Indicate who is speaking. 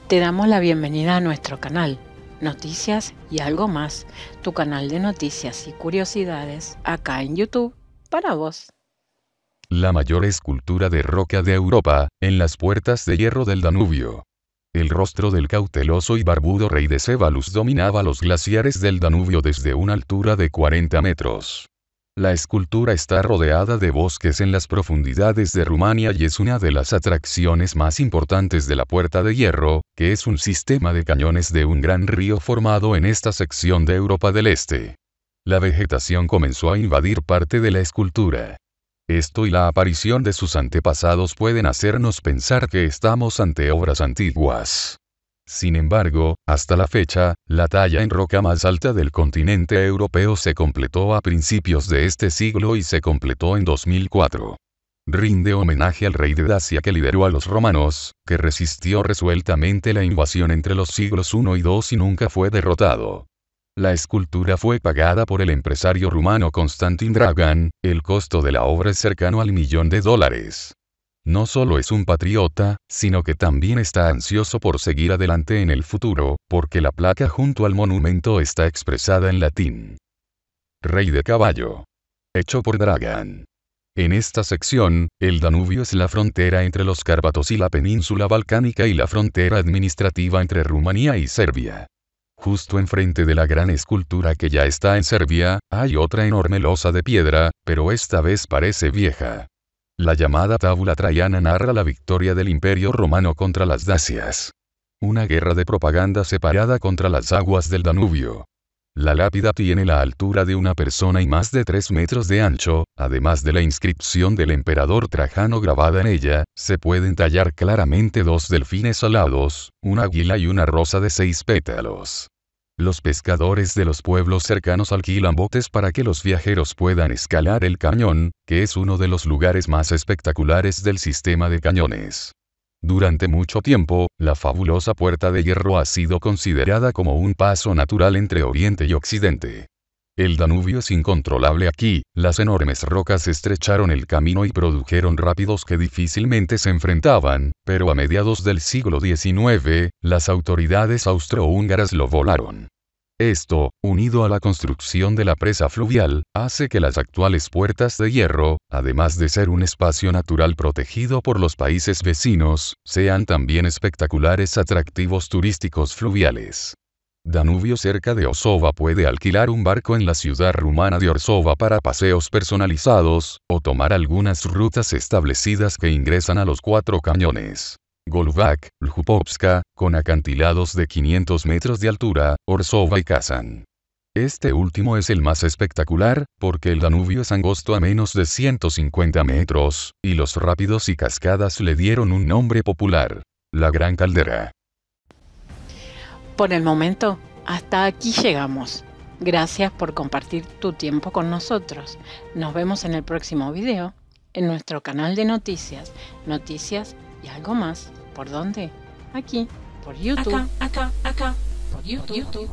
Speaker 1: Te damos la bienvenida a nuestro canal, Noticias y algo más, tu canal de noticias y curiosidades acá en YouTube para vos.
Speaker 2: La mayor escultura de roca de Europa, en las puertas de hierro del Danubio. El rostro del cauteloso y barbudo rey de Sébalus dominaba los glaciares del Danubio desde una altura de 40 metros. La escultura está rodeada de bosques en las profundidades de Rumania y es una de las atracciones más importantes de la Puerta de Hierro, que es un sistema de cañones de un gran río formado en esta sección de Europa del Este. La vegetación comenzó a invadir parte de la escultura. Esto y la aparición de sus antepasados pueden hacernos pensar que estamos ante obras antiguas. Sin embargo, hasta la fecha, la talla en roca más alta del continente europeo se completó a principios de este siglo y se completó en 2004. Rinde homenaje al rey de Dacia que lideró a los romanos, que resistió resueltamente la invasión entre los siglos I y II y nunca fue derrotado. La escultura fue pagada por el empresario rumano Constantin Dragan, el costo de la obra es cercano al $1.000.000. No solo es un patriota, sino que también está ansioso por seguir adelante en el futuro, porque la placa junto al monumento está expresada en latín. Rey de caballo. Hecho por Dragan. En esta sección, el Danubio es la frontera entre los Cárpatos y la península balcánica y la frontera administrativa entre Rumanía y Serbia. Justo enfrente de la gran escultura que ya está en Serbia, hay otra enorme losa de piedra, pero esta vez parece vieja. La llamada Tábula Traiana narra la victoria del Imperio Romano contra las Dacias. Una guerra de propaganda separada contra las aguas del Danubio. La lápida tiene la altura de una persona y más de 3 metros de ancho, además de la inscripción del emperador Trajano grabada en ella, se pueden tallar claramente 2 delfines alados, un águila y una rosa de 6 pétalos. Los pescadores de los pueblos cercanos alquilan botes para que los viajeros puedan escalar el cañón, que es uno de los lugares más espectaculares del sistema de cañones. Durante mucho tiempo, la fabulosa Puerta de Hierro ha sido considerada como un paso natural entre Oriente y Occidente. El Danubio es incontrolable aquí, las enormes rocas estrecharon el camino y produjeron rápidos que difícilmente se enfrentaban, pero a mediados del siglo XIX, las autoridades austrohúngaras lo volaron. Esto, unido a la construcción de la presa fluvial, hace que las actuales puertas de hierro, además de ser un espacio natural protegido por los países vecinos, sean también espectaculares atractivos turísticos fluviales. Danubio cerca de Orsova puede alquilar un barco en la ciudad rumana de Orsova para paseos personalizados, o tomar algunas rutas establecidas que ingresan a los 4 cañones. Golubac, Ljupovska, con acantilados de 500 metros de altura, Orsova y Kazan. Este último es el más espectacular, porque el Danubio es angosto a menos de 150 metros, y los rápidos y cascadas le dieron un nombre popular: la Gran Caldera.
Speaker 1: Por el momento, hasta aquí llegamos. Gracias por compartir tu tiempo con nosotros. Nos vemos en el próximo video, en nuestro canal de noticias, Noticias y algo más. ¿Por dónde? Aquí, por YouTube.
Speaker 3: Acá, por YouTube.